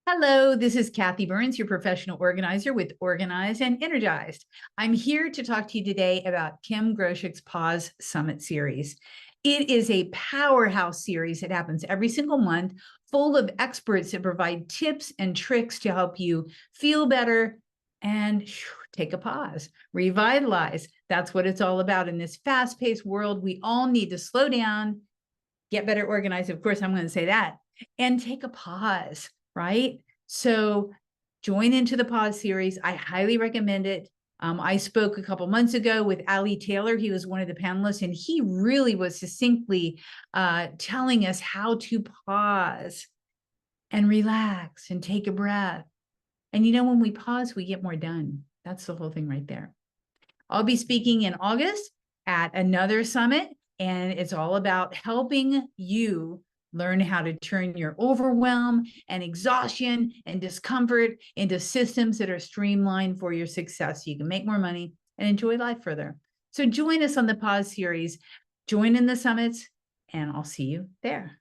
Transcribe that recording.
Hello, this is Kathi Burns, your professional organizer with Organized and Energized. I'm here to talk to you today about Kim Groshek's Pause Summit series. It is a powerhouse series that happens every single month, full of experts that provide tips and tricks to help you feel better and take a pause, revitalize. That's what it's all about in this fast-paced world. We all need to slow down, get better organized. Of course, I'm going to say that, and take a pause, right? So join into the pause series. I highly recommend it. I spoke a couple months ago with Ali Taylor. He was one of the panelists, and he really was succinctly telling us how to pause and relax and take a breath. And when we pause, we get more done. That's the whole thing right there. I'll be speaking in August at another summit, and it's all about helping you learn how to turn your overwhelm and exhaustion and discomfort into systems that are streamlined for your success so you can make more money and enjoy life further. So join us on the Pause series, join in the summits, and I'll see you there.